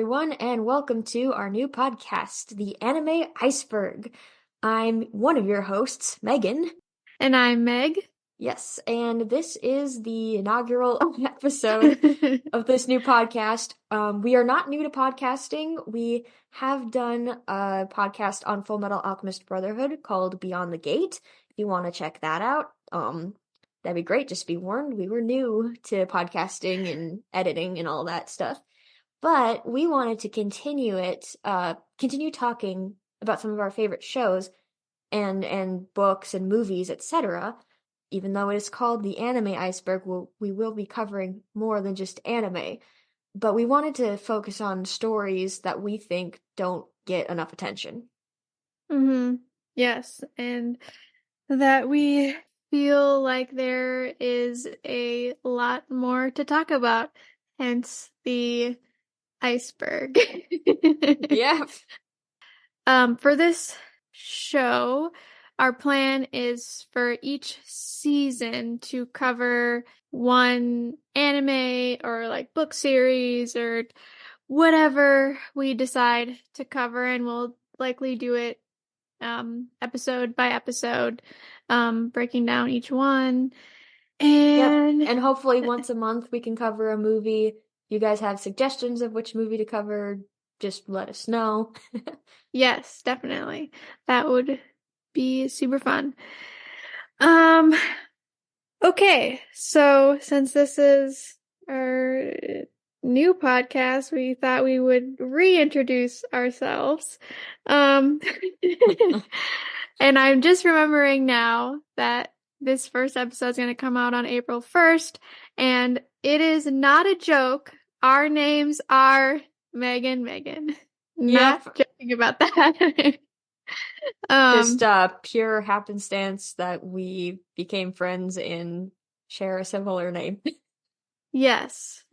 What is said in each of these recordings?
everyone, and welcome to our new podcast, the Anime Iceberg. I'm one of your hosts, Megan. And I'm Meg. Yes, and this is the inaugural episode of this new podcast. We are not new to podcasting. We have done a podcast on Full Metal Alchemist Brotherhood called Beyond the Gate. If you want to check that out, that'd be great. Just be warned, we were new to podcasting and editing and all that stuff. But we wanted to continue talking about some of our favorite shows and books and movies, etc. Even though it is called the Anime Iceberg, we will be covering more than just anime. But we wanted to focus on stories that we think don't get enough attention. Yes, and that we feel like there is a lot more to talk about, hence the iceberg. Yeah. For this show, our plan is for each season to cover one anime or like book series or whatever we decide to cover, and we'll likely do it episode by episode, breaking down each one. And And hopefully once a month we can cover a movie. If you guys have suggestions of which movie to cover, just let us know. Yes, definitely. That would be super fun. Okay, so since this is our new podcast, we thought we would reintroduce ourselves. And I'm just remembering now that this first episode is going to come out on April 1st, and it is not a joke. Our names are Meg and Megan. Not joking about that. Just pure happenstance that we became friends and share a similar name. Yes.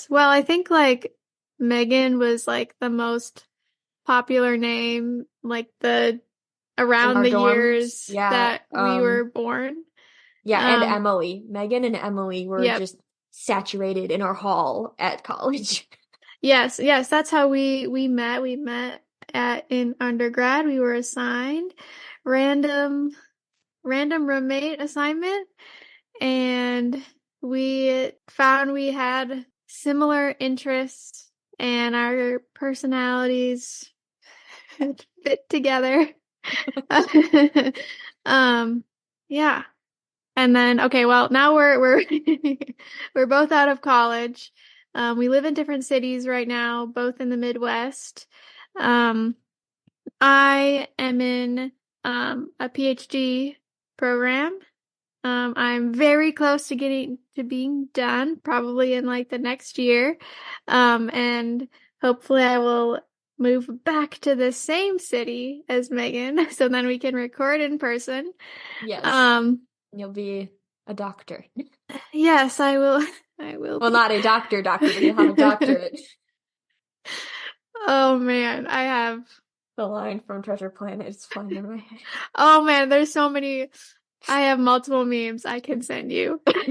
Well, I think like Megan was like the most popular name, like around the years that we were born. Yeah, and Emily. Megan and Emily were just saturated in our hall at college. Yes, that's how we met. We met in undergrad. We were assigned random roommate assignment, and we found we had similar interests and our personalities fit together. Yeah. And then, okay, well, now we're we're both out of college. We live in different cities right now, both in the Midwest. I am in a PhD program. I'm very close to being done, probably in like the next year. And hopefully I will move back to the same city as Megan, so then we can record in person. Yes. You'll be a doctor. Yes, I will. Well, not a doctor, but you'll have a doctorate. Oh man, I have the line from Treasure Planet is flying in my head. Oh man, there's so many. I have multiple memes I can send you. But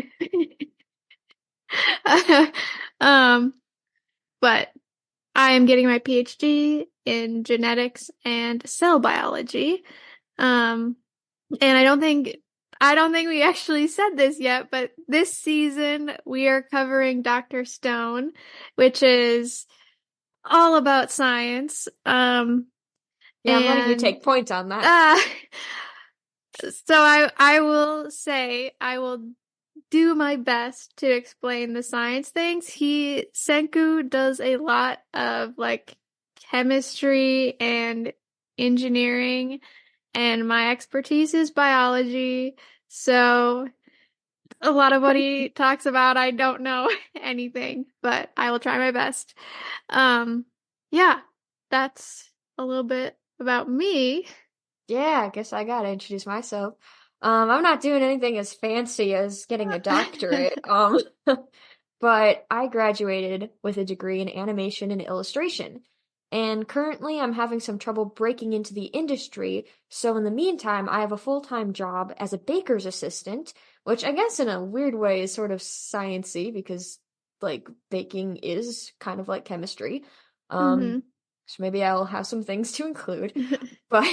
I am getting my PhD in genetics and cell biology. And I don't think we actually said this yet, but this season we are covering Dr. Stone, which is all about science. I'm letting you take points on that. So I will say I will do my best to explain the science things. Senku does a lot of like chemistry and engineering, and my expertise is biology. So a lot of what he talks about, I don't know anything, but I will try my best. Yeah, that's a little bit about me. Yeah, I guess I gotta introduce myself. I'm not doing anything as fancy as getting a doctorate, but I graduated with a degree in animation and illustration. And currently I'm having some trouble breaking into the industry, so in the meantime, I have a full-time job as a baker's assistant, which I guess in a weird way is sort of science-y because, like, baking is kind of like chemistry. Mm-hmm. So maybe I'll have some things to include. But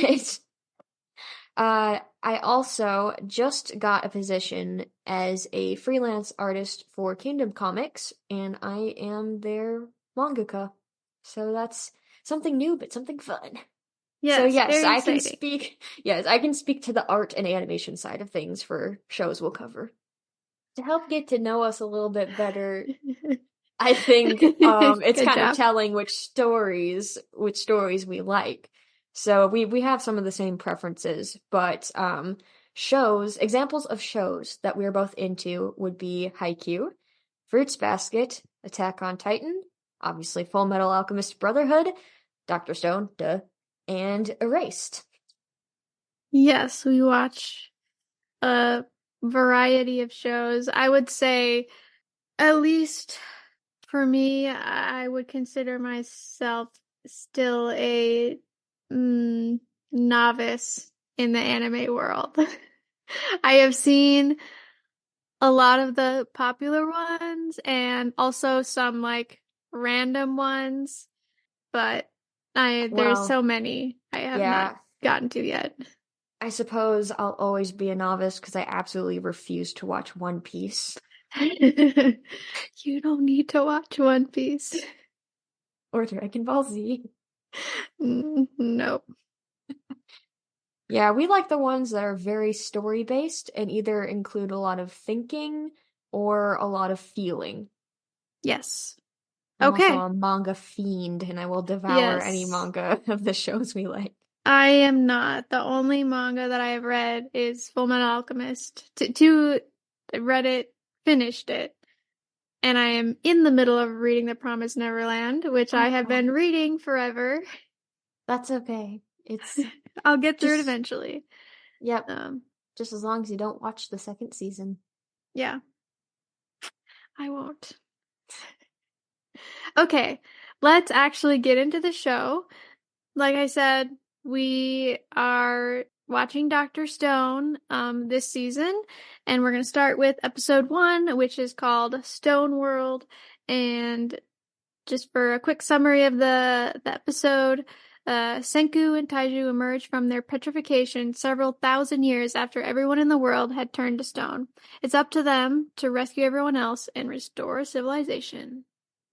I also just got a position as a freelance artist for Kingdom Comics, and I am their mangaka. So that's something new, but something fun. So Yes, yes, very I can exciting. speak, yes, I can speak to the art and animation side of things for shows we'll cover. To help get to know us a little bit better, I think it's Good kind of job. telling which stories we like. So we have some of the same preferences, but examples of shows that we're both into would be Haikyuu, Fruits Basket, Attack on Titan, obviously Full Metal Alchemist Brotherhood, Dr. Stone, duh, and Erased. Yes, we watch a variety of shows. I would say, at least for me, I would consider myself still a novice in the anime world. I have seen a lot of the popular ones and also some like random ones, but there's Well, so many I have not yeah, gotten to yet. I suppose I'll always be a novice because I absolutely refuse to watch One Piece You don't need to watch One Piece. or Dragon Ball Z. Nope. Yeah, we like the ones that are very story based and either include a lot of thinking or a lot of feeling. Yes. I'm also Okay. a manga fiend and I will devour any Yes. manga of the shows we like. I am not. The only manga that I have read is Full Metal Alchemist. Read it, finished it, and I am in the middle of reading The Promised Neverland, which I have been reading forever. That's okay. It's I'll get through it just, eventually. yep, Um, just as long as you don't watch the second season. yeah, I won't. Okay, let's actually get into the show. Like I said, we are watching Dr. Stone this season, and we're going to start with episode 1, which is called Stone World. And just for a quick summary of the episode, Senku and Taiju emerge from their petrification several thousand years after everyone in the world had turned to stone. It's up to them to rescue everyone else and restore civilization.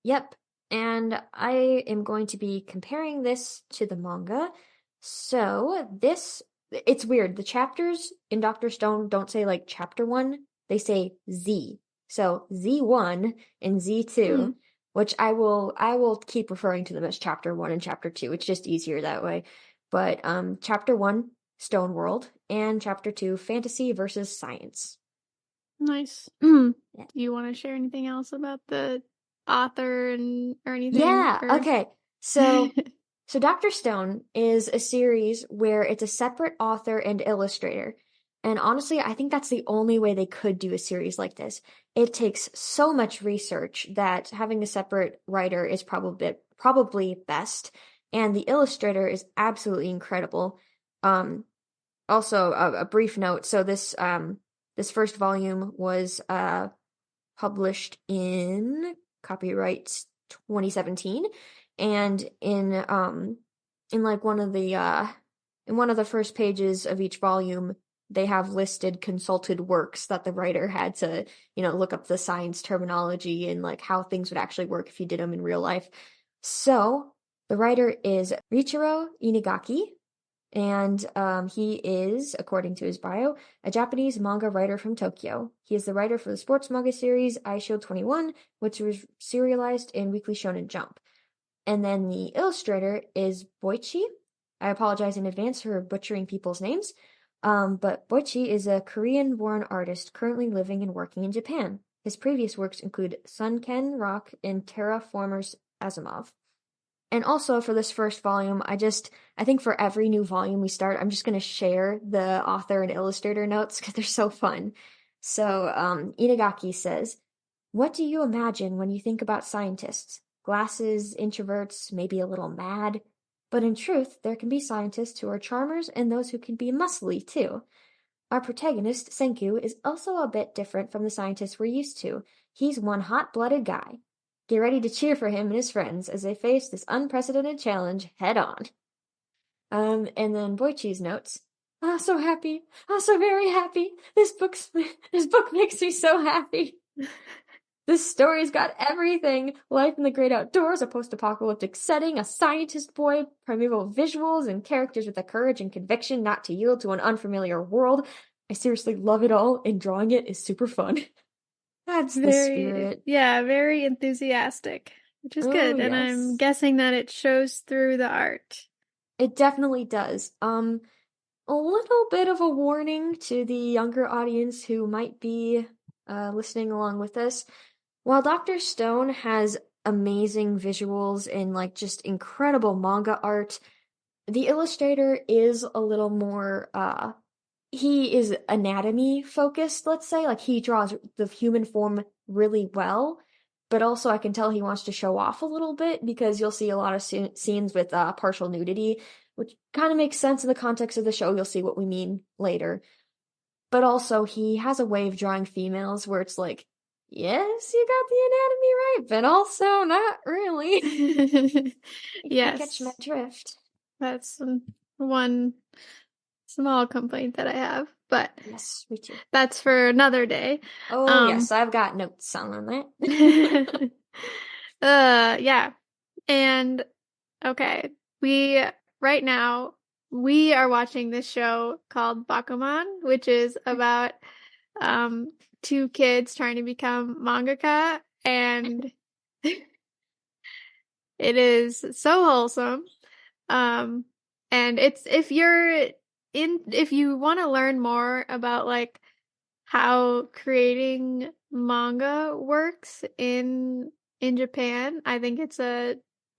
Yep, and I am going to be comparing this to the manga. So it's weird. The chapters in Dr. Stone don't say like chapter one, they say Z. So Z1 and Hmm. Z2, which I will keep referring to them as chapter one and chapter two. It's just easier that way. But chapter one, Stone World, and chapter two, Fantasy versus Science. Nice. Yeah. Do you want to share anything else about the author or anything? Yeah, okay. So Dr. Stone is a series where it's a separate author and illustrator. And honestly, I think that's the only way they could do a series like this. It takes so much research that having a separate writer is probably best. And the illustrator is absolutely incredible. Um, Also a brief note. So this first volume was published in copyright 2017, and in like one of the first pages of each volume they have listed consulted works that the writer had to, look up the science terminology and like how things would actually work if you did them in real life. So the writer is Riichiro Inagaki, and he is, according to his bio, a Japanese manga writer from Tokyo. He is the writer for the sports manga series iShield 21, which was serialized in Weekly Shonen Jump. And then the illustrator is Boichi. I apologize in advance for butchering people's names. But Boichi is a Korean-born artist currently living and working in Japan. His previous works include Sunken Rock and Terraformers Asimov. And also for this first volume, I think for every new volume we start, I'm just going to share the author and illustrator notes because they're so fun. So, Inagaki says, "What do you imagine when you think about scientists? Glasses, introverts, maybe a little mad? But in truth, there can be scientists who are charmers and those who can be muscly too. Our protagonist, Senku, is also a bit different from the scientists we're used to. He's one hot-blooded guy. Get ready to cheer for him and his friends as they face this unprecedented challenge head on. And then Boichi's notes. Ah, so happy. Ah, so very happy. This book makes me so happy. This story's got everything. Life in the great outdoors, a post-apocalyptic setting, a scientist boy, primeval visuals, and characters with the courage and conviction not to yield to an unfamiliar world. I seriously love it all, and drawing it is super fun. That's the spirit. Very enthusiastic, which is Oh, good. And I'm yes. guessing that it shows through the art. It definitely does. A little bit of a warning to the younger audience who might be listening along with us. While Dr. Stone has amazing visuals and like just incredible manga art, the illustrator is a little more he is anatomy focused, let's say. Like he draws the human form really well, but also I can tell he wants to show off a little bit because you'll see a lot of scenes with partial nudity, which kind of makes sense in the context of the show. You'll see what we mean later. But also he has a way of drawing females where it's like, yes, you got the anatomy right, but also not really. You catch my Yes, drift. that's one small complaint that I have, but Yes, me too. that's for another day. Oh, yes, I've got notes on that. Yeah. And okay, right now we are watching this show called Bakuman, which is about two kids trying to become mangaka, and it is so wholesome. And it's if you want to learn more about like how creating manga works in Japan, I think it's a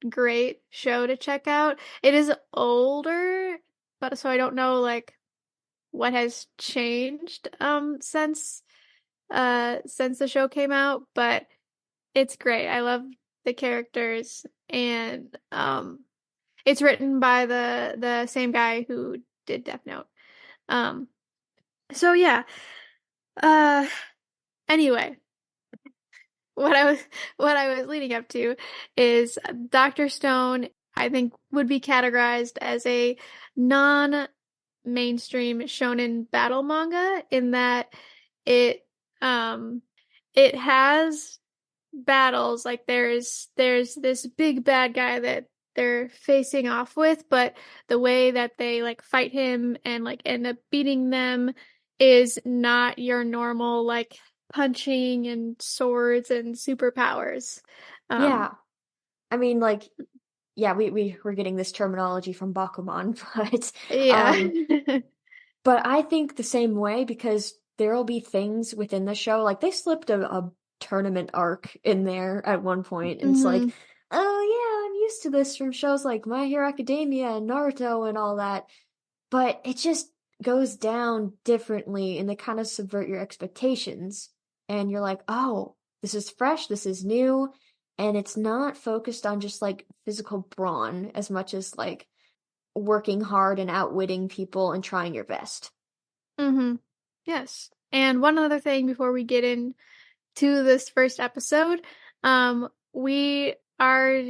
great show to check out. It is older, but so I don't know like what has changed since the show came out, but it's great. I love the characters, and it's written by the same guy who did Death Note. So yeah. Uh anyway, what I was leading up to is Dr. Stone, I think, would be categorized as a non-mainstream shonen battle manga in that it it has battles, like there's this big bad guy that they're facing off with, but the way that they like fight him and like end up beating them is not your normal like punching and swords and superpowers. Yeah. I mean, like, yeah, we're getting this terminology from Bakuman, Yeah. but I think the same way because there'll be things within the show, like they slipped a tournament arc in there at one point, and it's like, hmm oh yeah, I'm used to this from shows like My Hero Academia and Naruto and all that, but it just goes down differently and they kind of subvert your expectations, and you're like, oh, this is fresh, this is new, and it's not focused on just like physical brawn as much as like working hard and outwitting people and trying your best. hmm Yes. And one other thing before we get into this first episode, we are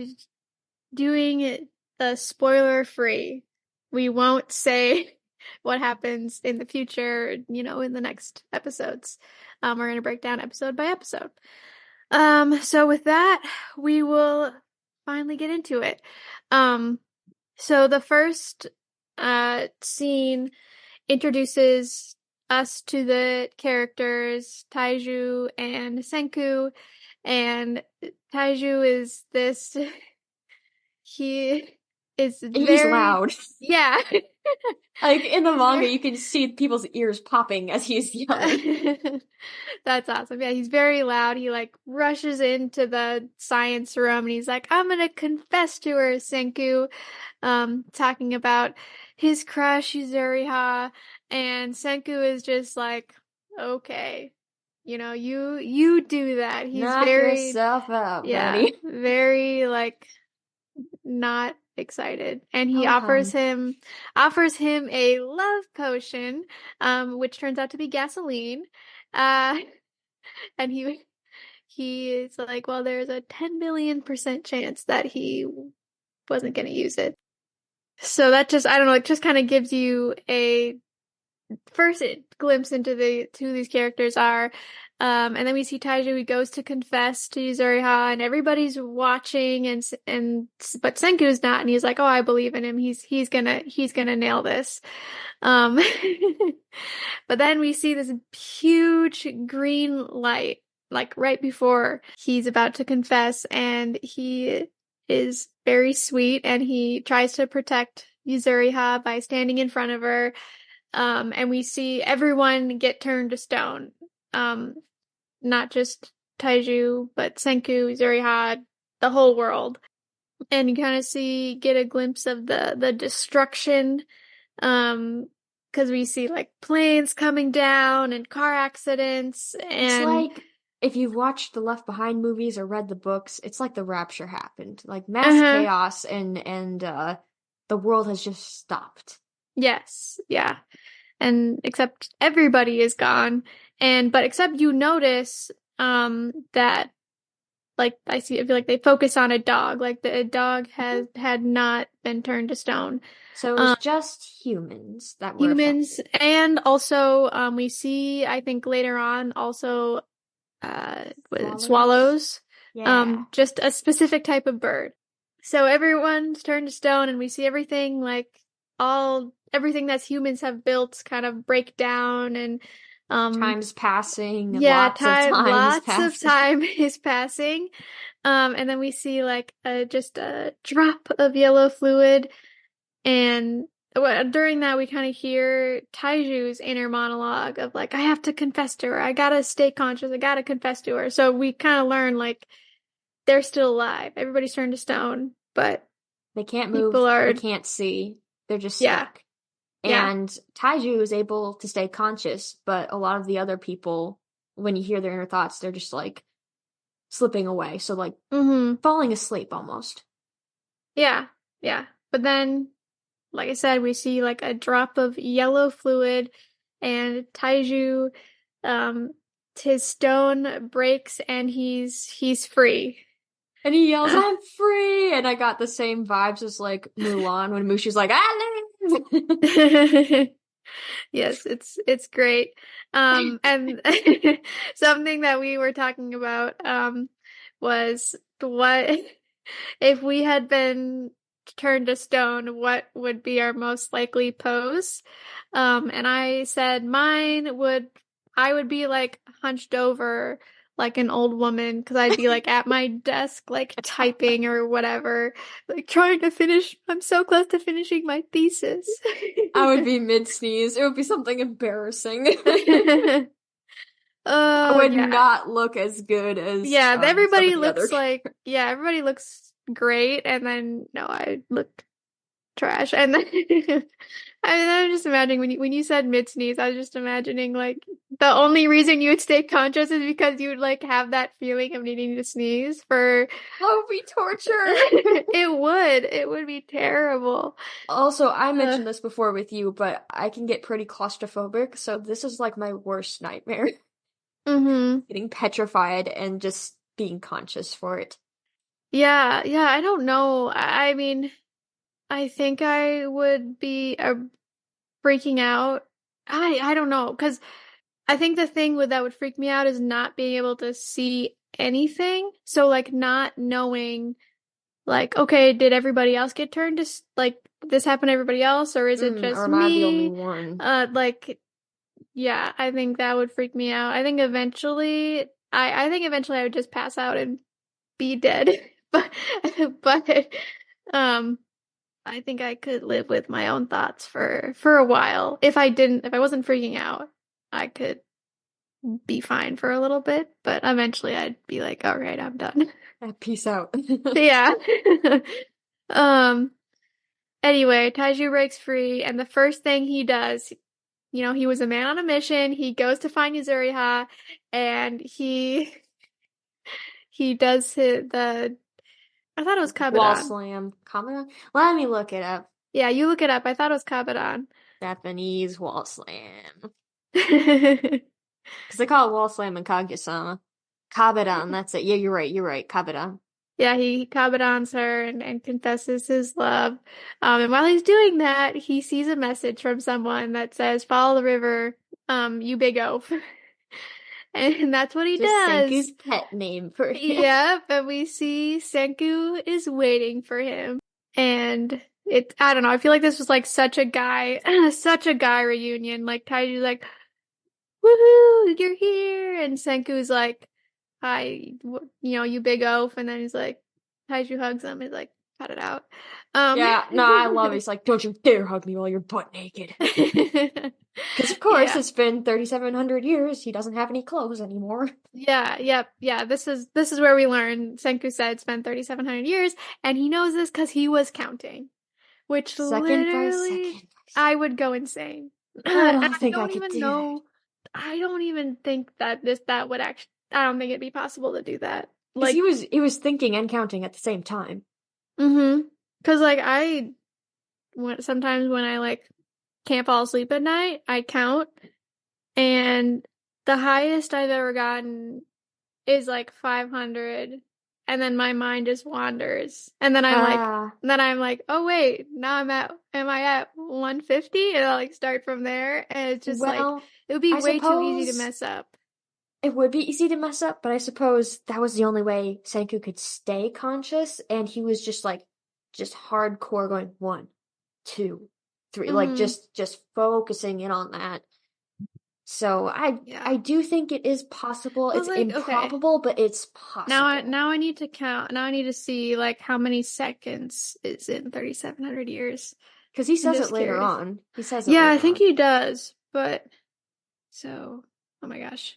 doing it spoiler free. We won't say what happens in the future, you know, in the next episodes. We're going to break down episode by episode. So with that, we will finally get into it. So the first scene introduces us to the characters Taiju and Senku, and Taiju is this he is He's very loud. yeah. Like in the He's manga, very you can see people's ears popping as he's yelling. That's awesome. Yeah, he's very loud. He like rushes into the science room and he's like, I'm gonna confess to her, Senku, talking about his crush, Yuzuriha, and Senku is just like, okay, you know, you do that. He's Knock very, yourself out, yeah, buddy. very like not excited, and he How come? offers him a love potion, which turns out to be gasoline, uh, and he's like, well, there's a 10 million% chance that he wasn't going to use it. So that just, I don't know, it just kind of gives you a first glimpse into who these characters are. And then we see Taiju, he goes to confess to Yuzuriha, and everybody's watching, but Senku's not, and he's like, "Oh, I believe in him. He's gonna nail this." Um, but then we see this huge green light, like right before he's about to confess, and he is very sweet, and he tries to protect Yuzuriha by standing in front of her. And we see everyone get turned to stone. Not just Taiju, but Senku, Yuzuriha, the whole world. And you kind of get a glimpse of the destruction, because we see like planes coming down and car accidents, It's and like if you've watched the Left Behind movies or read the books, it's like the rapture happened. Like mass chaos and the world has just stopped. Yes, yeah. And except everybody is gone, but except you notice that, like, I feel like they focus on a dog, like the dog had not been turned to stone. So it was just humans that were Humans, affected. and also we see, I think later on, also swallows. Yeah. Just a specific type of bird. So everyone's turned to stone, and we see everything, like everything that humans have built kind of break down, and Time's passing, yeah, lots of time is lots of passing. time is passing. And then we see like just a drop of yellow fluid, and during that we kind of hear Taiju's inner monologue of like, I have to confess to her, I gotta stay conscious, I gotta confess to her. So we kind of learn like they're still alive. Everybody's turned to stone, but They can't move, they can't see, they're just stuck. Yeah. And Taiju is able to stay conscious, but a lot of the other people, when you hear their inner thoughts, they're just like slipping away. So like falling asleep almost. Yeah. But then, like I said, we see like a drop of yellow fluid, and Taiju, his stone breaks, and he's free. And he yells, I'm free! And I got the same vibes as like Mulan when Mushi's like, I live! Yes, it's great. And something that we were talking about was what if we had been turned to stone, what would be our most likely pose? And I said I would be like hunched over like an old woman, because I'd be like at my desk like typing or whatever, like trying to finish. I'm so close to finishing my thesis. I would be mid-sneeze. It would be something embarrassing. Oh, I would yeah. not look as good as everybody looks like everybody looks great, and then no, I looked trash. And then I'm just imagining when you said mid sneeze, I was just imagining like the only reason you would stay conscious is because you would like have that feeling of needing to sneeze for. That would be torture. It would be terrible. Also, I mentioned this before with you, but I can get pretty claustrophobic, so this is like my worst nightmare. Getting petrified and just being conscious for it. Yeah, I don't know. I mean, I think I would be freaking out. I don't know, because I think the thing that would freak me out is not being able to see anything. So like not knowing, like, okay, did everybody else get turned to like this happen to everybody else, or is it just or am me? I the only one? Like, yeah, I think that would freak me out. I think eventually I would just pass out and be dead. But I think I could live with my own thoughts for a while. If I wasn't freaking out, I could be fine for a little bit, but eventually I'd be like, all right, I'm done. Peace out. Yeah. Anyway, Taiju breaks free, and the first thing he does, he was a man on a mission. He goes to find Yuzuriha, and he does I thought it was Kabadan. Wall slam. Kabadan? Let me look it up. Yeah, you look it up. I thought it was Kabadan. Japanese wall slam. Because they call it wall slam in Kaguya-sama. Kabadan, that's it. Yeah, you're right, Kabadan. Yeah, he kabedons her and confesses his love. And while he's doing that, he sees a message from someone that says, "Follow the river, you big oaf." And that's what he Just does. Senku's pet name for him. Yep, and we see Senku is waiting for him. And I don't know, I feel like this was like such a guy, such a guy reunion. Like Taiju's like, "Woohoo, you're here." And Senku's like, "Hi, you big oaf." And then he's like, Taiju hugs him. He's like, "Cut it out." Yeah, no, I love it. He's like, don't you dare hug me while you're butt naked. Because of course, Yeah. it's been 3,700 years. He doesn't have any clothes anymore. Yeah, yep, yeah. This is where we learn. Senku said it's been 3,700 years, and he knows this because he was counting, which Second by literally second. I would go insane. I And don't I think I don't could even do that. know. I don't even think that that would actually. I don't think it'd be possible to do that. Because Like, he was thinking and counting at the same time. because like sometimes when I like can't fall asleep at night, I count, and the highest I've ever gotten is like 500, and then my mind just wanders, and then I'm like, oh wait, now am I at 150? And I'll like start from there, and it's just like Well, it would be I way too easy to suppose mess up. it would be easy to mess up, but I suppose that was the only way Senku could stay conscious, and he was just hardcore going 1, 2, 3, like Mm-hmm. just focusing in on that. So Yeah. I do think it is possible. But It's like, okay. improbable, but it's possible. Now I need to count. Now I need to see like how many seconds is in 3,700 years. Because he I'm says it just later curious. on. He says it Yeah, I later think on. he does. But so, oh my gosh.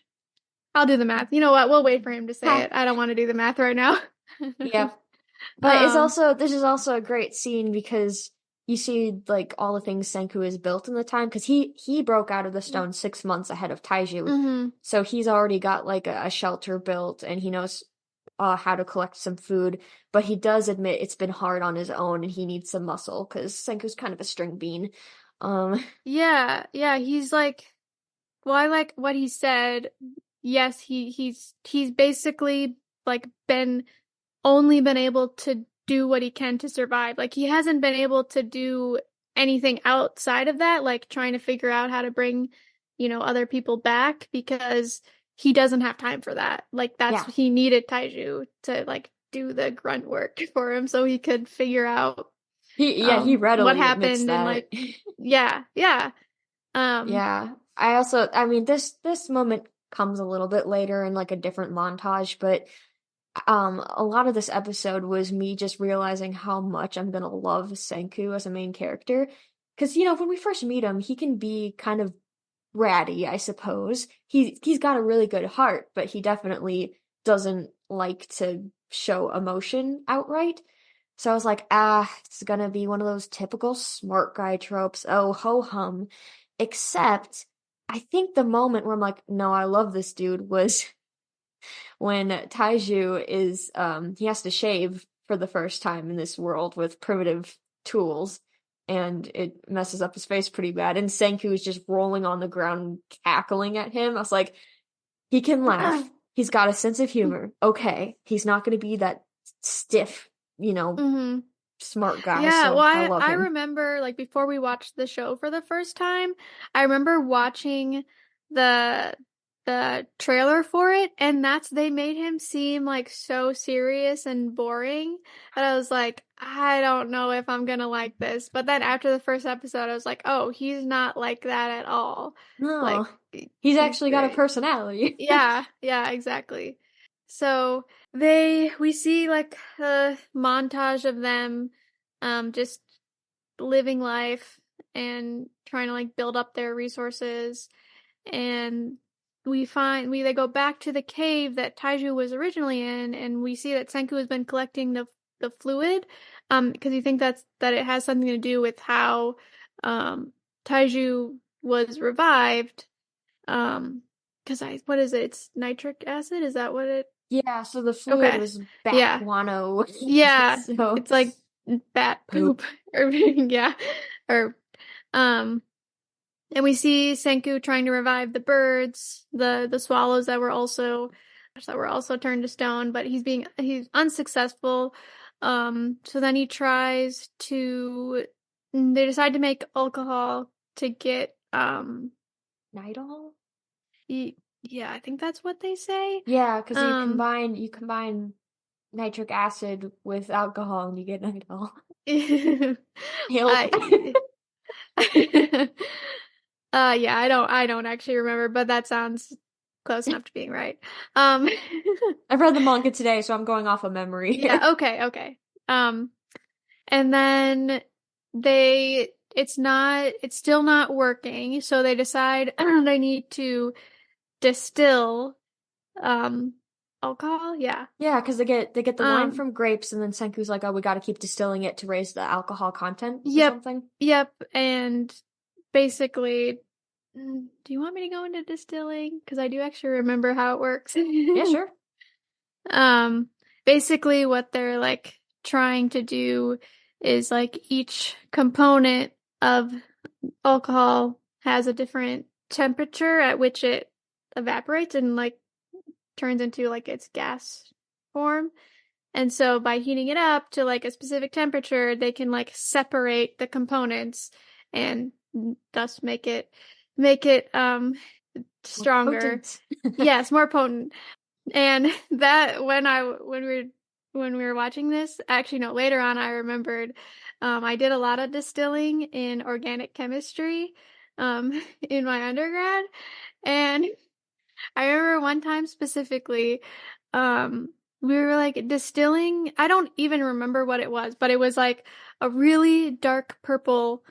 I'll do the math. You know what? We'll wait for him to say Ha, it. I don't want to do the math right now. yeah. But Um, this is also a great scene because you see like all the things Senku has built in the time because he broke out of the stone 6 months ahead of Taiju. mhm. So he's already got like a shelter built and he knows how to collect some food, but he does admit it's been hard on his own and he needs some muscle because Senku's kind of a string bean. Um, Yeah, yeah, he's like, well, I like what he said. Yes, he's basically like only been able to do what he can to survive. Like he hasn't been able to do anything outside of that, like trying to figure out how to bring, other people back because he doesn't have time for that. Like yeah, he needed Taiju to like do the grunt work for him so he could figure out he what readily admits happened and that. like yeah. Um Yeah. I mean this moment comes a little bit later in like a different montage, but a lot of this episode was me just realizing how much I'm gonna love Senku as a main character. 'Cause when we first meet him, he can be kind of bratty, I suppose. He's got a really good heart, but he definitely doesn't like to show emotion outright. So I was like, it's gonna be one of those typical smart guy tropes. Oh, ho hum. Except, I think the moment where I'm like, no, I love this dude was when Taiju he has to shave for the first time in this world with primitive tools, and it messes up his face pretty bad. And Senku is just rolling on the ground, cackling at him. I was like, he can laugh. He's got a sense of humor. Okay, he's not going to be that stiff, mhm. smart guy. Yeah, well, So I love I him. remember like before we watched the show for the first time, I remember watching the the trailer for it, and they made him seem like so serious and boring that I was like, I don't know if I'm gonna like this. But then after the first episode, I was like, oh, he's not like that at all. No, Like he's he's actually got a great. personality. Yeah, yeah, exactly. So we see like a montage of them just living life and trying to like build up their resources, and they go back to the cave that Taiju was originally in, and we see that Senku has been collecting the fluid because you think that it has something to do with how Taiju was revived. Because what is it? It's nitric acid? Is that what it? Yeah, so the fluid Okay. was bat Yeah. guano. Yeah. So It's like bat poop. poop. Or yeah. Or um and we see Senku trying to revive the birds, the swallows that were also that were also turned to stone, but he's unsuccessful. So then they decide to make alcohol to get Nidal? yeah, I think that's what they say. Yeah, because you combine nitric acid with alcohol and you get nitol. Help. I yeah, I don't actually remember, but that sounds close enough to being right. Um I've read the manga today, so I'm going off of memory here. yeah, okay. Um and then it's still not working, so they decide they need to distill um alcohol, yeah. Yeah, because they get the wine from grapes, and then Senku's like, "Oh, we got to keep distilling it to raise the alcohol content or Yep, something." yep, and basically, do you want me to go into distilling? Because I do actually remember how it works. Yeah, sure. Um, basically what they're like trying to do is like each component of alcohol has a different temperature at which it evaporates and like turns into like its gas form. And so by heating it up to like a specific temperature, they can like separate the components and thus make it stronger. Yes, more potent. And that when we were watching this, actually no, later on I remembered I did a lot of distilling in organic chemistry in my undergrad. And I remember one time specifically, we were like distilling, I don't even remember what it was, but it was like a really dark purple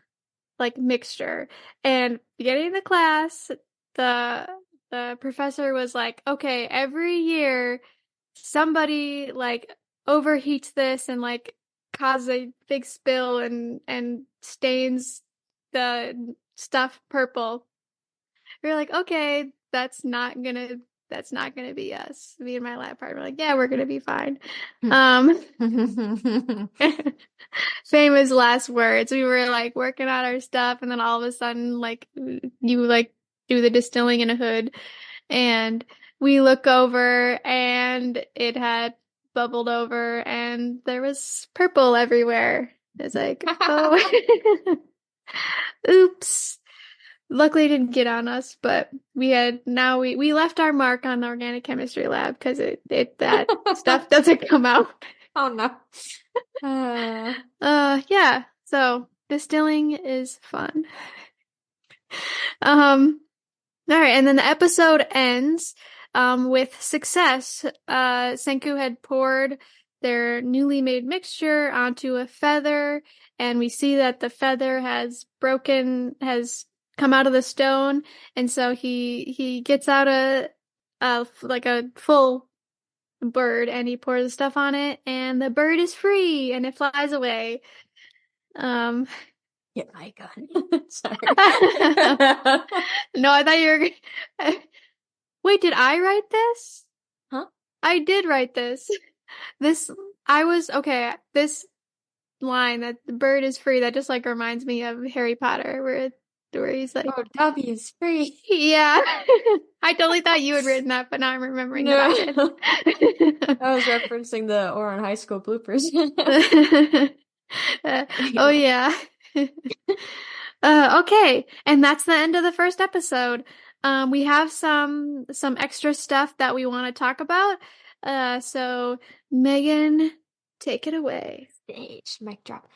like mixture. And beginning of the class, the the professor was like, okay, every year somebody like overheats this and like causes a big spill and stains the stuff purple. We are like, okay, that's not gonna be us. Me and my lab partner were like, yeah, we're gonna be fine. Um famous last words. We were like working on our stuff and then all of a sudden like you like do the distilling in a hood and we look over and it had bubbled over and there was purple everywhere. It's like, oh, oops. Luckily it didn't get on us, but we left our mark on the organic chemistry lab because that stuff doesn't come out. Oh no. Yeah. So distilling is fun. All right, and then the episode ends with success. Senku had poured their newly made mixture onto a feather, and we see that the feather has come out of the stone, and so he gets out like a full bird, and he pours the stuff on it, and the bird is free, and it flies away. Get my gun. Sorry. No, I thought you were. Wait, did I write this? Huh? I did write this. This line that the bird is free, that just like reminds me of Harry Potter where he's like, "Oh, Dobby is free." Yeah. I totally thought you had written that, but now I'm remembering that I did. I was referencing the Oran High School bloopers. Oh yeah. Okay, and that's the end of the first episode. We have some extra stuff that we want to talk about. So Megan, take it away. Stage mic drop.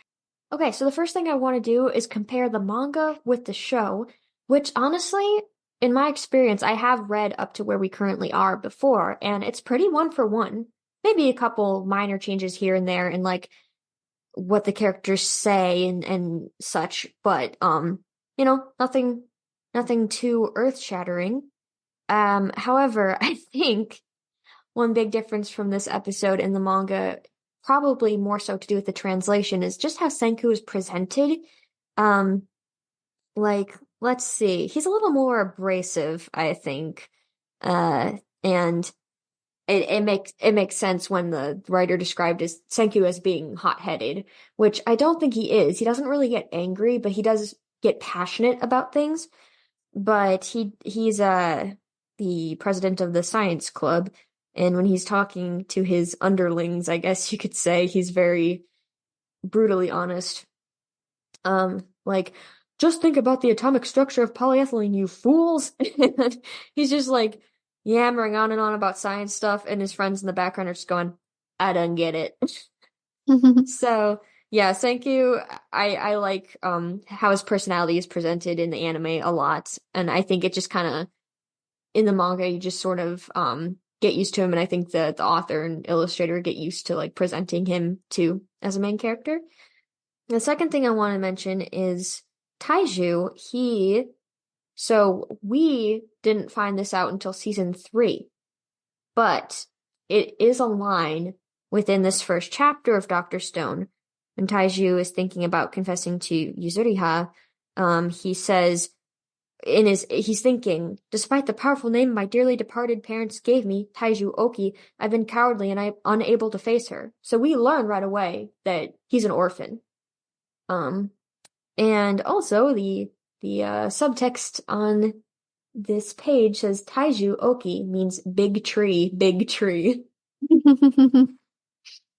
Okay, so the first thing I want to do is compare the manga with the show, which honestly, in my experience, I have read up to where we currently are before, and it's pretty one for one. Maybe a couple minor changes here and there in like what the characters say and such, but nothing too earth-shattering. However, I think one big difference from this episode in the manga, probably more so to do with the translation, is just how Senku is presented. Like, let's see, he's a little more abrasive, I think. And it makes sense when the writer described Senku as being hot-headed, which I don't think he is. He doesn't really get angry, but he does get passionate about things. But he's the president of the science club, And when he's talking to his underlings, I guess you could say, he's very brutally honest. Like, just think about the atomic structure of polyethylene, you fools! And he's just like yammering on and on about science stuff, and his friends in the background are just going, I don't get it. So yeah, Senku, I like how his personality is presented in the anime a lot, and I think it just kind of in the manga you just sort of get used to him, and I think the author and illustrator get used to like presenting him too as a main character. The second thing I want to mention is Taiju. So we didn't find this out until season 3, but it is a line within this first chapter of Dr. Stone. When Taiju is thinking about confessing to Yuzuriha, he says he's thinking, despite the powerful name my dearly departed parents gave me, Taiju Oki, I've been cowardly and I'm unable to face her. So we learn right away that he's an orphan. And also the subtext on this page says Taiju Oki means big tree, big tree.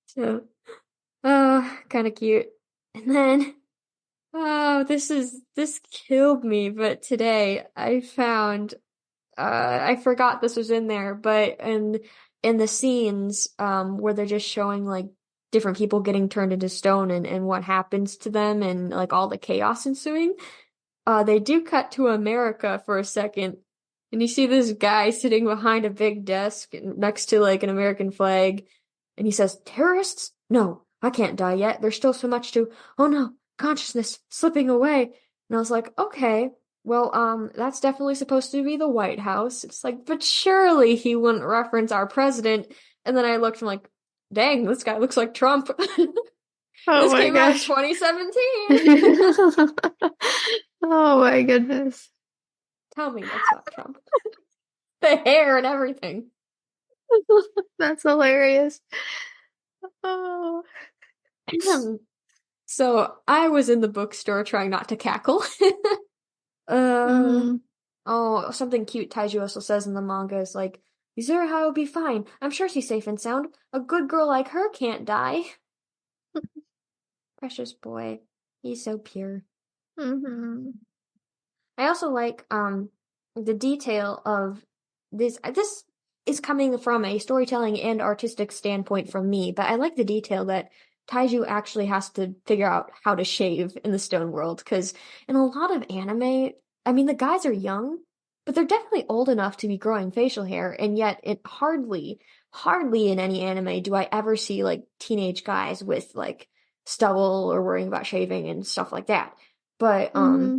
So, kind of cute. And then, this killed me, but today I found, I forgot this was in there, but in the scenes, where they're just showing like different people getting turned into stone and what happens to them and like all the chaos ensuing, they do cut to America for a second, and you see this guy sitting behind a big desk next to like an American flag, and he says, "Terrorists? No, I can't die yet. There's still so much to, oh no, consciousness slipping away." And I was like, okay, well, that's definitely supposed to be the White House. It's like, but surely he wouldn't reference our president. And then I looked and I'm like, dang, this guy looks like Trump. Oh This my came out in gosh. 2017. Oh my goodness. Tell me that's not Trump. The hair and everything. That's hilarious. Oh. So I was in the bookstore trying not to cackle. Mm. Oh, something cute Taiju also says in the manga is like, Yuzuriha will be fine. I'm sure she's safe and sound. A good girl like her can't die. Precious boy. He's so pure. Mm-hmm. I also like the detail of this. This is coming from a storytelling and artistic standpoint from me, but I like the detail that Taiju actually has to figure out how to shave in the stone world, because in a lot of anime, I mean, the guys are young, but they're definitely old enough to be growing facial hair, and yet it hardly in any anime do I ever see like teenage guys with like stubble or worrying about shaving and stuff like that. But Mm-hmm.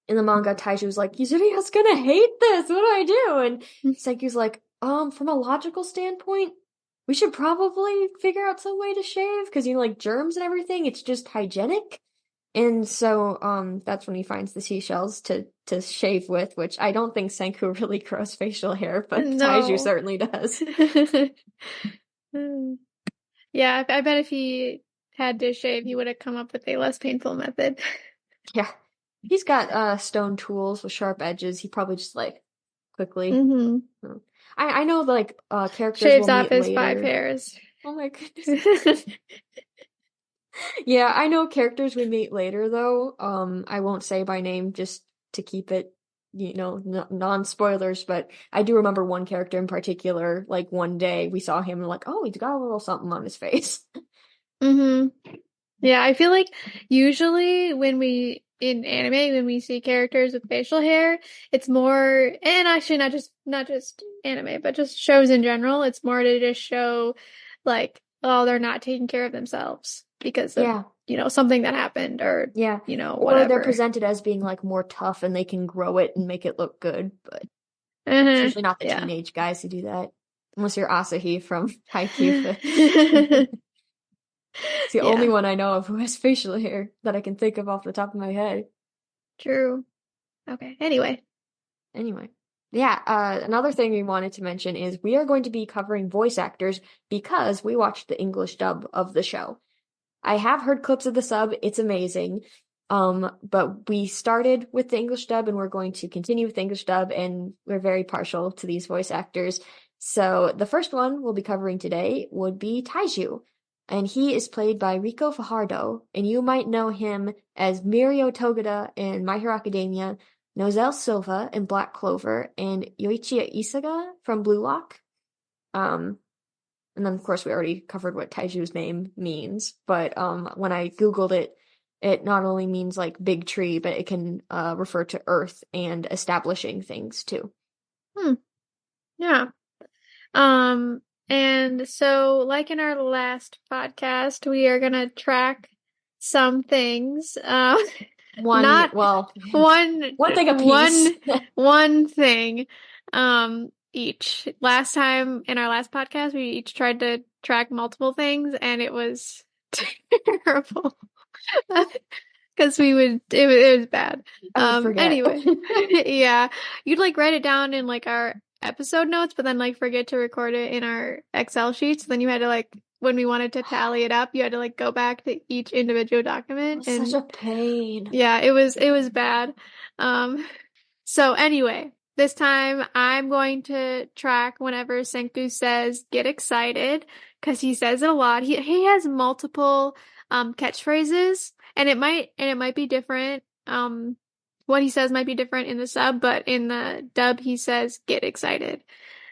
in the manga, Taiju's like, Yuzuriha's gonna hate this. What do I do? And Senku's like, from a logical standpoint, we should probably figure out some way to shave because like germs and everything. It's just hygienic. And so, that's when he finds the seashells to shave with, which I don't think Senku really grows facial hair, but Taiju No. certainly does. Yeah, I bet if he had to shave, he would have come up with a less painful method. Yeah. He's got stone tools with sharp edges. He probably just like quickly. Mm-hmm. I know like characters Shaves we'll off meet his 5 later. hairs. Oh my goodness. Yeah, I know characters we meet later though. I won't say by name just to keep it, non-spoilers, but I do remember one character in particular, like one day we saw him and like, oh, he's got a little something on his face. Mm-hmm. Yeah, I feel like usually in anime, when we see characters with facial hair, it's more, and actually not just anime, but just shows in general, it's more to just show like, oh, they're not taking care of themselves because of, Yeah. Something that happened or, Yeah. Or they're whatever. presented as being like more tough and they can grow it and make it look good, but it's usually not the Yeah. teenage guys who do that. Unless you're Asahi from Haikyuu. It's the only Yeah, one I know of who has facial hair that I can think of off the top of my head. true. Okay, anyway. Yeah, another thing we wanted to mention is we are going to be covering voice actors because we watched the English dub of the show. I have heard clips of the sub, it's amazing. But we started with the English dub and we're going to continue with the English dub, and we're very partial to these voice actors. So the first one we'll be covering today would be Taiju, and he is played by Rico Fajardo, and you might know him as Mirio Togeda in My Hero Academia, Nozel Silva in Black Clover, and Yoichi Isaga from Blue Lock. And then of course we already covered what Taiju's name means, but when I Googled it, it not only means like big tree, but it can refer to earth and establishing things too. Yeah. And so like in our last podcast, we are gonna track some things. Not one one thing apiece. one thing each. Last time in our last podcast, we each tried to track multiple things, and it was terrible. Because it was bad. I would forget. Anyway, yeah, you'd like write it down in like our episode notes, but then like forget to record it in our Excel sheets. Then you had to like when we wanted to tally it up, you had to like go back to each individual document. It was such a pain. Yeah, it was bad. So anyway, this time I'm going to track whenever Senku says "get excited" because he says it a lot. He has multiple catchphrases, and it might be different. What he says might be different in the sub, but in the dub he says "get excited."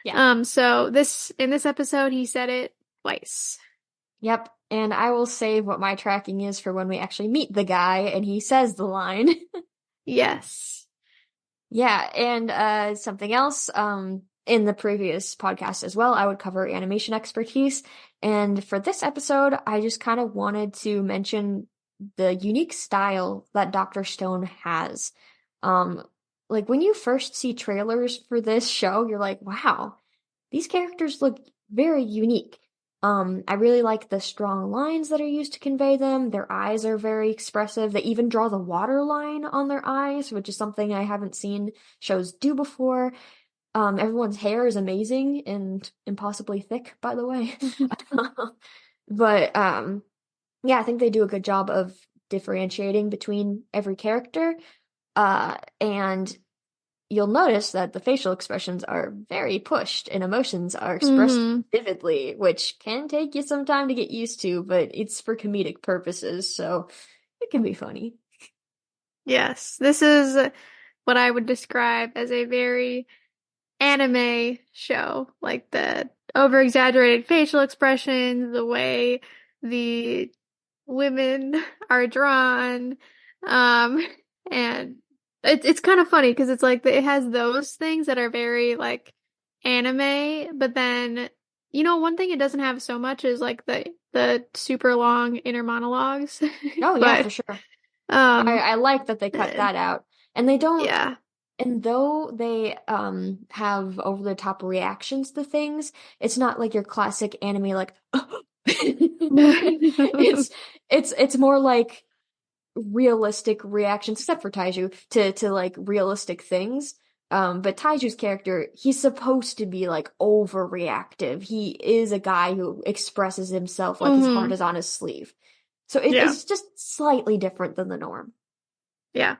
Yeah. So in this episode he said it twice. Yep. And I will save what my tracking is for when we actually meet the guy and he says the line. Yes. Yeah, and something else, in the previous podcast as well, I would cover animation expertise. And for this episode, I just kind of wanted to mention the unique style that Dr. Stone has. Like when you first see trailers for this show, you're like, wow, these characters look very unique. I really like the strong lines that are used to convey them. Their eyes are very expressive. They even draw the water line on their eyes, which is something I haven't seen shows do before. Everyone's hair is amazing and impossibly thick, by the way. But yeah, I think they do a good job of differentiating between every character. And you'll notice that the facial expressions are very pushed and emotions are expressed vividly, which can take you some time to get used to, but it's for comedic purposes, so it can be funny. Yes, this is what I would describe as a very anime show, like the over-exaggerated facial expressions, the way the women are drawn, and it's kind of funny because it's like it has those things that are very like anime, but then one thing it doesn't have so much is like the super long inner monologues. Oh yeah, for sure. I like that they cut that out, and they don't. Yeah. And though they have over the top reactions to things, it's not like your classic anime like it's more like realistic reactions, except for Taiju, to like realistic things. But Taiju's character, he's supposed to be like overreactive. He is a guy who expresses himself like his heart is on his sleeve. So it's just slightly different than the norm. Yeah.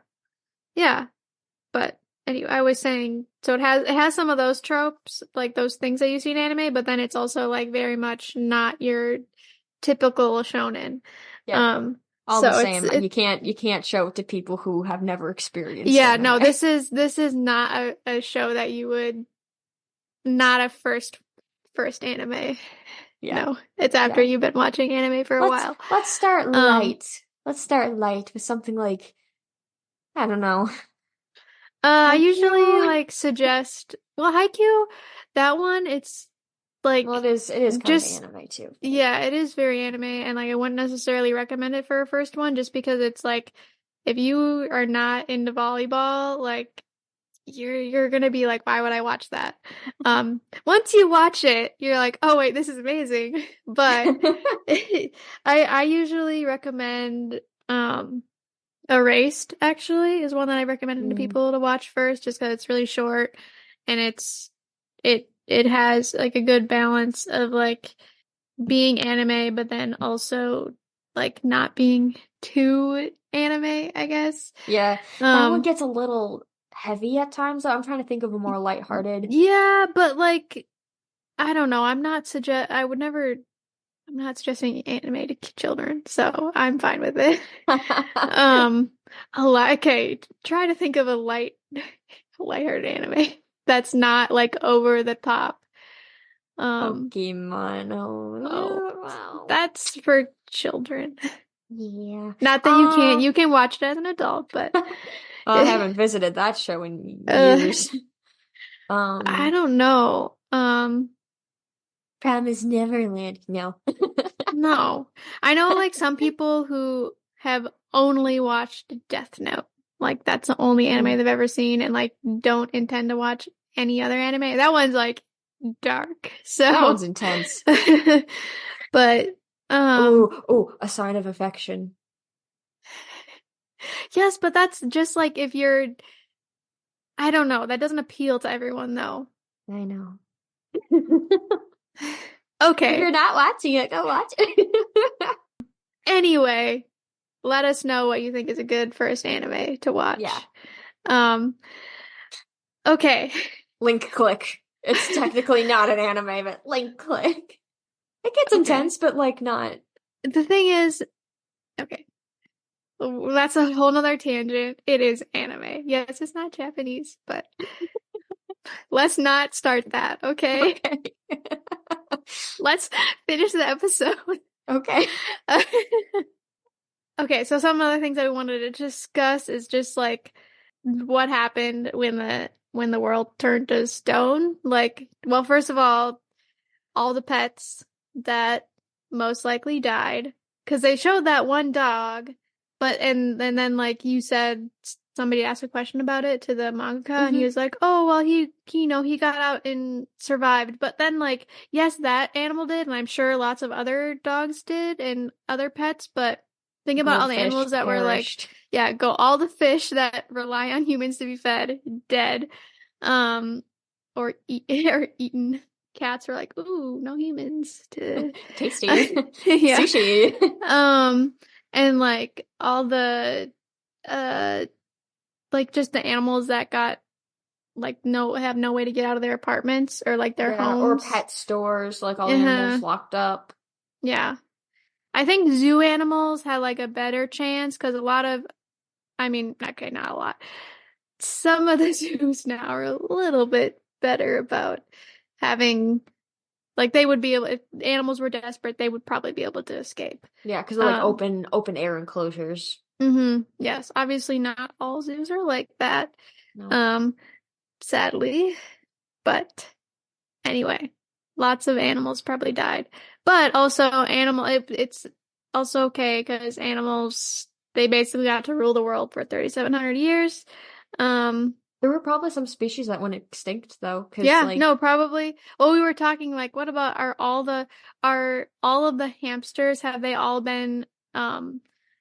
Yeah. But anyway, I was saying, so it has some of those tropes, like those things that you see in anime, but then it's also like very much not your typical shonen. Yeah. All the same. You can't show it to people who have never experienced anime. No, this is not a show that you would not a first anime. Yeah. No, it's after you've been watching anime for a while. Let's start light. Let's start light with something like, I don't know. I usually like suggest Haikyuu, that one, it's like it is kind of anime too. Yeah, it is very anime, and like I wouldn't necessarily recommend it for a first one just because it's like if you are not into volleyball, like you're gonna be like, why would I watch that? Once you watch it, you're like, oh wait, this is amazing. But I usually recommend Erased, actually, is one that I recommend to people to watch first just because it's really short and it has like a good balance of like being anime but then also like not being too anime, I guess. Yeah. That one gets a little heavy at times, so I'm trying to think of a more lighthearted. Yeah, but like I don't know. I'm not suggesting anime to children, so I'm fine with it. Um, okay, try to think of a lighthearted anime that's not like over the top. Pokemon. Oh, Oh, wow. that's for children. Yeah. Not that you can watch it as an adult, but I haven't visited that show in uh, years. I don't know. Promise Neverland. No. No. I know like some people who have only watched Death Note. Like that's the only anime they've ever seen and like don't intend to watch any other anime. That one's like dark. That one's So intense. but A sign of affection. yes, but that's just like if you're I don't know, that doesn't appeal to everyone though. I know. If Okay. you're not watching it, go watch it. Anyway, let us know what you think is a good first anime to watch. Yeah. Okay. Link click. It's technically not an anime, but link click. It gets Okay. intense, but like not. The thing is, okay. That's a whole nother tangent. It is anime. Yes, it's not Japanese, but let's not start that, okay? Okay. Let's finish the episode. Okay. Okay, so some other things I wanted to discuss is just like what happened when the world turned to stone. Like, well, first of all the pets that most likely died because they showed that one dog, but and then like you said, somebody asked a question about it to the mangaka, and he was like, "Oh, well, he got out and survived." But then like, yes, that animal did, and I'm sure lots of other dogs did and other pets, but think about all the animals that were like, yeah, all the fish that rely on humans to be fed, dead, or eaten. Cats were like, ooh, no humans to Tasty. yeah. Sushi. And like all the like just the animals that got like have no way to get out of their apartments or like their homes. Or pet stores, like all the animals locked up. Yeah. I think zoo animals had like a better chance because I mean, okay, not a lot. Some of the zoos now are a little bit better about having, like they would be able, if animals were desperate, they would probably be able to escape. Yeah, because they're like open air enclosures. Yes, obviously not all zoos are like that. No. Sadly, but anyway, lots of animals probably died. But also it's also okay because animals they basically got to rule the world for 3,700 years. There were probably some species that went extinct though, Yeah, like no, probably. Well, we were talking like, what about are all of the hamsters have they all been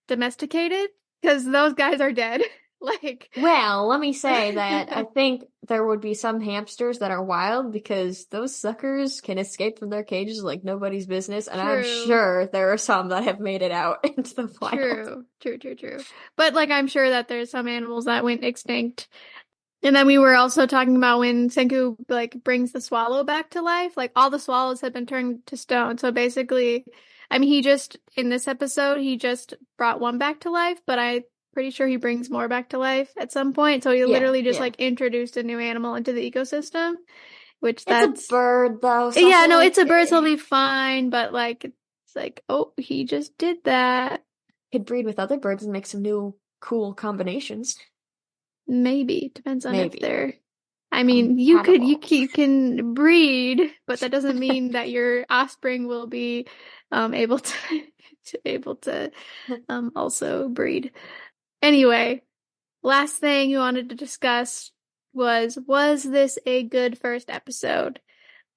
domesticated? Because those guys are dead. Like, well, let me say that I think there would be some hamsters that are wild because those suckers can escape from their cages like nobody's business, and I'm sure there are some that have made it out into the wild. True. But like, I'm sure that there's some animals that went extinct. And then we were also talking about when Senku like brings the swallow back to life, like all the swallows had been turned to stone. So basically, I mean, in this episode, he just brought one back to life, but I'm pretty sure he brings more back to life at some point. So he literally just like introduced a new animal into the ecosystem, which It's a bird though. So yeah, no, it's a bird, so he'll be fine. But like, it's like, oh, he just did that. Could breed with other birds and make some new cool combinations. Maybe depends on if they're. I mean, you can breed, but that doesn't mean that your offspring will be able to also breed. Anyway, last thing you wanted to discuss was this a good first episode?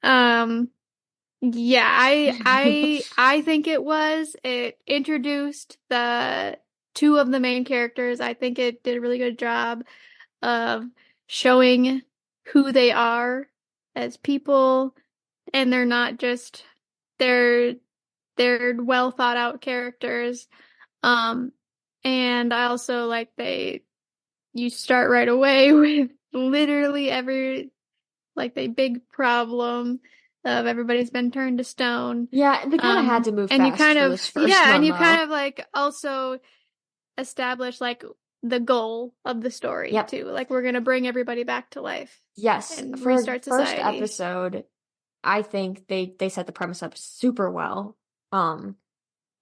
Yeah, I think it was. It introduced the two of the main characters. I think it did a really good job of showing who they are as people, and they're not just they're well thought out characters. And I also like you start right away with literally every like the big problem of everybody's been turned to stone. Yeah, they kind of had to move and you fast kind for of this first and one, you kind though. of like also establish like the goal of the story Yep. too. Like we're gonna bring everybody back to life Yes, and for restart first society. episode, I think they set the premise up super well.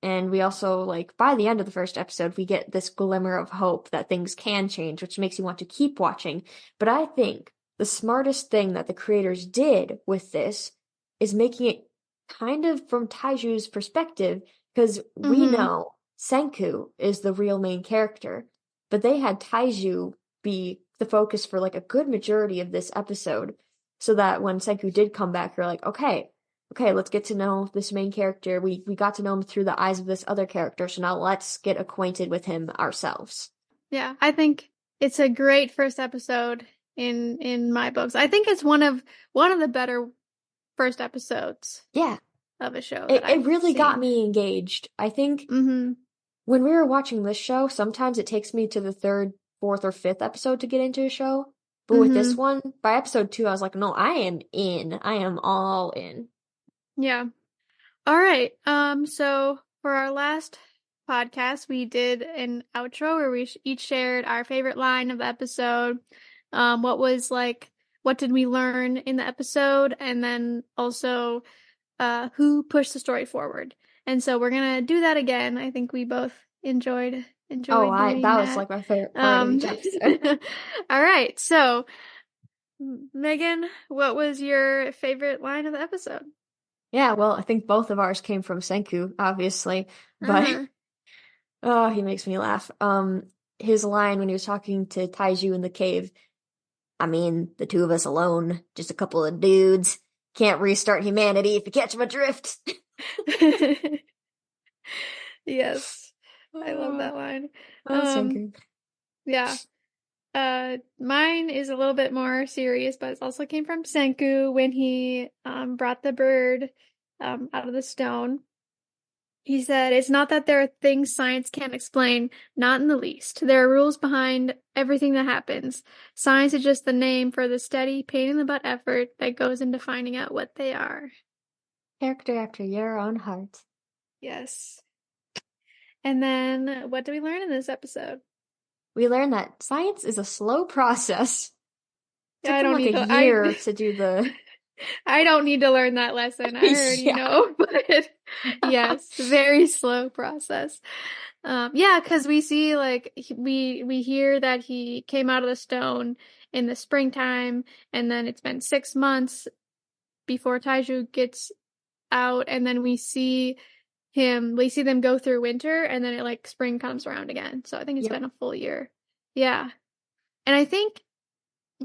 And we also, like, by the end of the first episode, we get this glimmer of hope that things can change, which makes you want to keep watching. But I think the smartest thing that the creators did with this is making it kind of from Taiju's perspective, because we Mm-hmm. know Senku is the real main character, but they had Taiju be the focus for like a good majority of this episode, so that when Senku did come back, you're like, okay, let's get to know this main character. We got to know him through the eyes of this other character, so now let's get acquainted with him ourselves. Yeah, I think it's a great first episode in my books. I think it's one of the better first episodes Yeah, of a show that it I've really got seen. me engaged. I think Mm-hmm. when we were watching this show, sometimes it takes me to the third, fourth, or fifth episode to get into a show. But with this Mm-hmm. one, by episode 2, I was like, no, I am in. I am all in. Yeah. All right. So for our last podcast, we did an outro where we each shared our favorite line of the episode. What did we learn in the episode? And then also, who pushed the story forward. And so we're gonna do that again. I think we both enjoyed Oh, doing that was that. like my favorite part of each episode. All right. So, Megan, what was your favorite line of the episode? Yeah, well, I think both of ours came from Senku, obviously, but Uh-huh. oh, he makes me laugh. His line when he was talking to Taiju in the cave, I mean, the two of us alone, just a couple of dudes, can't restart humanity if you catch my drift. Yes. I love Oh, that line. Um, Senku. yeah. Mine is a little bit more serious, but it also came from Senku when he brought the bird out of the stone. He said, "It's not that there are things science can't explain, not in the least. There are rules behind everything that happens. Science is just the name for the steady, pain in the butt effort that goes into finding out what they are." Character after your own heart. Yes. And then what did we learn in this episode? We learned that science is a slow process. Took I them don't like a need to year to do the. I don't need to learn that lesson. I already Yeah. know, but yes, very slow process. Yeah, because we see like we hear that he came out of the stone in the springtime, and then it's been 6 months before Taiju gets out, and then we see them go through winter, and then spring comes around again. So I think it's Yep. been a full year. Yeah, and I think I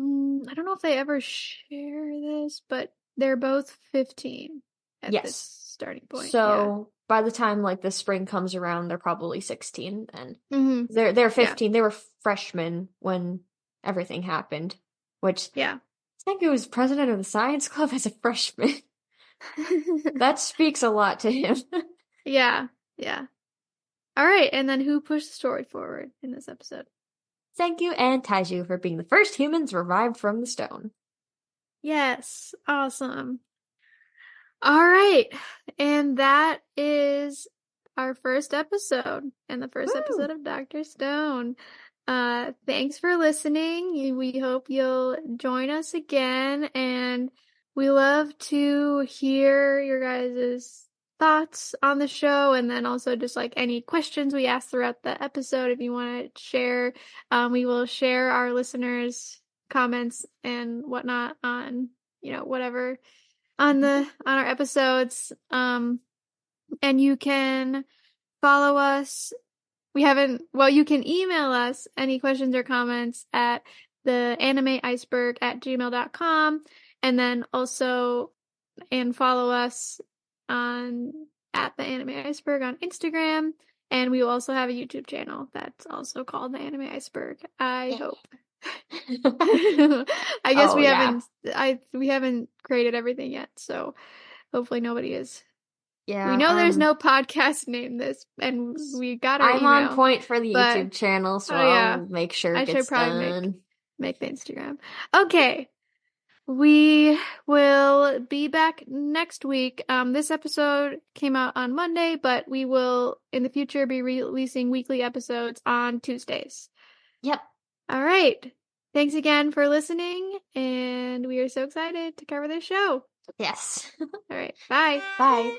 don't know if they ever share this, but they're both 15 at this Yes. starting point. So by the time like the spring comes around, they're probably 16, and Yeah. they're Yeah. 15. They were freshmen when everything happened, which Yeah. Senku was president of the science club as a freshman. That speaks a lot to him. Yeah. Yeah. All right. And then who pushed the story forward in this episode? Senku and Taiju for being the first humans revived from the stone. Yes. Awesome. All right. And that is our first episode and the first Woo! episode of Dr. Stone. Thanks for listening. We hope you'll join us again, and we love to hear your guys' thoughts on the show, and then also just like any questions we ask throughout the episode if you want to share. We will share our listeners' comments and whatnot on, whatever on our episodes. And you can follow us. You can email us any questions or comments at the animeiceberg@gmail.com, and then also follow us at the Anime Iceberg on Instagram, and we will also have a YouTube channel that's also called the Anime Iceberg. I hope. I guess we haven't created everything yet, so hopefully nobody is. Yeah, We know there's no podcast named this, and we got our I'm email. on point for the but- YouTube channel, so Oh, yeah. I'll make sure I it should gets probably done. make the Instagram. Okay. We will be back next week. This episode came out on Monday, but we will in the future be releasing weekly episodes on Tuesdays. Yep. All right. Thanks again for listening, and we are so excited to cover this show. Yes. All right. Bye. Bye.